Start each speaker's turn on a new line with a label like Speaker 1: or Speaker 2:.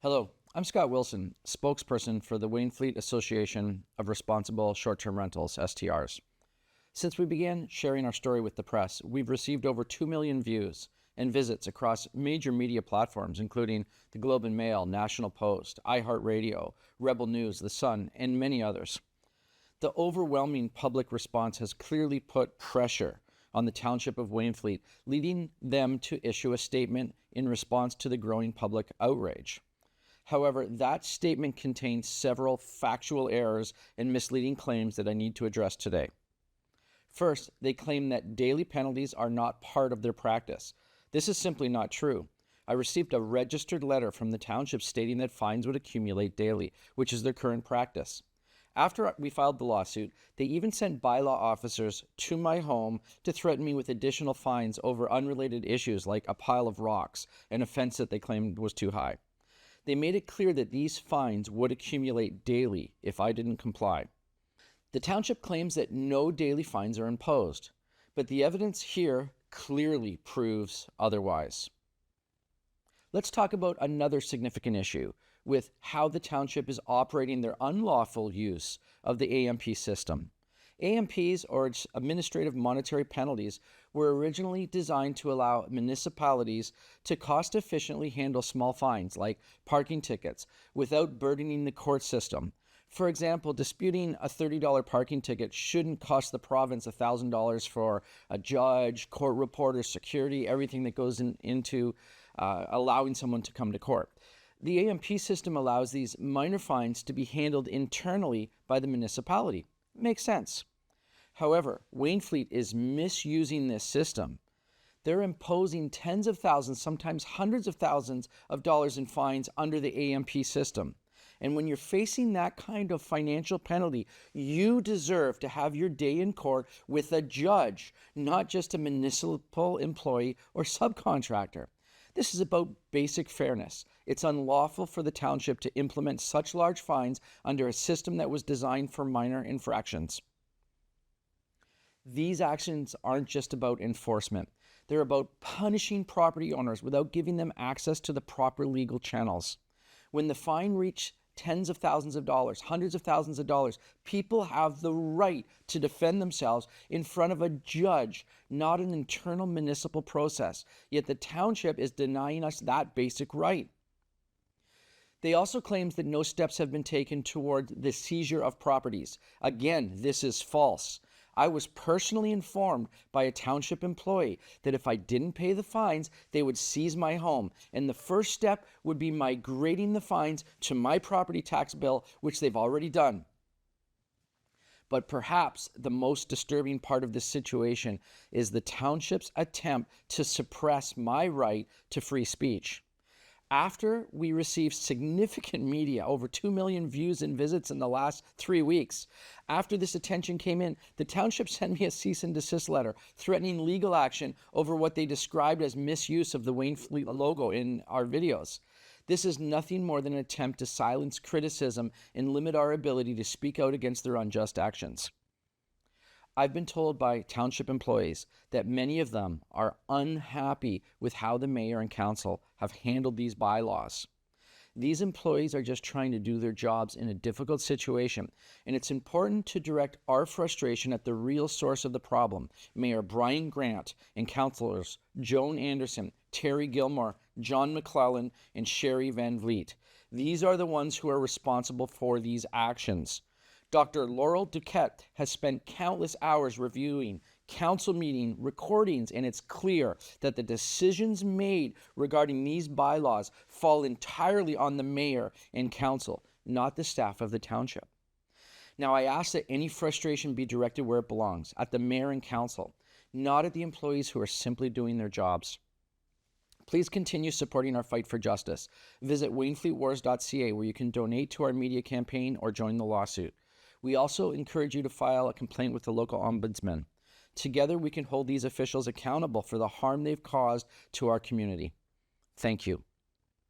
Speaker 1: Hello, I'm Scott Wilson, spokesperson for the Wainfleet Association of Responsible Short-Term Rentals, STRs. Since we began sharing our story with the press, we've received over 2 million views and visits across major media platforms, including the Globe and Mail, National Post, iHeartRadio, Rebel News, The Sun, and many others. The overwhelming public response has clearly put pressure on the Township of Wainfleet, leading them to issue a statement in response to the growing public outrage. However, that statement contains several factual errors and misleading claims that I need to address today. First, they claim that daily penalties are not part of their practice. This is simply not true. I received a registered letter from the township stating that fines would accumulate daily, which is their current practice. After we filed the lawsuit, they even sent bylaw officers to my home to threaten me with additional fines over unrelated issues like a pile of rocks, an offense that they claimed was too high. They made it clear that these fines would accumulate daily if I didn't comply. The township claims that no daily fines are imposed, but the evidence here clearly proves otherwise. Let's talk about another significant issue with how the township is operating their unlawful use of the AMP system. AMPs, or administrative monetary penalties, were originally designed to allow municipalities to cost efficiently handle small fines like parking tickets without burdening the court system. For example, disputing a $30 parking ticket shouldn't cost the province $1,000 for a judge, court reporter, security, everything that goes into allowing someone to come to court. The AMP system allows these minor fines to be handled internally by the municipality. Makes sense. However, Wainfleet is misusing this system. They're imposing tens of thousands, sometimes hundreds of thousands of dollars in fines under the AMP system. And when you're facing that kind of financial penalty, you deserve to have your day in court with a judge, not just a municipal employee or subcontractor. This is about basic fairness. It's unlawful for the township to implement such large fines under a system that was designed for minor infractions. These actions aren't just about enforcement. They're about punishing property owners without giving them access to the proper legal channels. When the fine reaches tens of thousands of dollars, hundreds of thousands of dollars, people have the right to defend themselves in front of a judge, not an internal municipal process. Yet the township is denying us that basic right. They also claim that no steps have been taken toward the seizure of properties. Again, this is false. I was personally informed by a township employee that if I didn't pay the fines, they would seize my home. And the first step would be migrating the fines to my property tax bill, which they've already done. But perhaps the most disturbing part of this situation is the township's attempt to suppress my right to free speech. After we received significant media, over 2 million views and visits in the last 3 weeks, after this attention came in, the township sent me a cease and desist letter threatening legal action over what they described as misuse of the Wainfleet logo in our videos. This is nothing more than an attempt to silence criticism and limit our ability to speak out against their unjust actions. I've been told by township employees that many of them are unhappy with how the mayor and council have handled these bylaws. These employees are just trying to do their jobs in a difficult situation, and it's important to direct our frustration at the real source of the problem. Mayor Brian Grant and councilors Joan Anderson, Terry Gilmore, John McClellan, and Sherry Van Vliet. These are the ones who are responsible for these actions. Dr. Laurel Duquette has spent countless hours reviewing council meeting recordings, and it's clear that the decisions made regarding these bylaws fall entirely on the mayor and council, not the staff of the township. Now, I ask that any frustration be directed where it belongs, at the mayor and council, not at the employees who are simply doing their jobs. Please continue supporting our fight for justice. Visit wainfleetwars.ca, where you can donate to our media campaign or join the lawsuit. We also encourage you to file a complaint with the local ombudsman. Together, we can hold these officials accountable for the harm they've caused to our community. Thank you.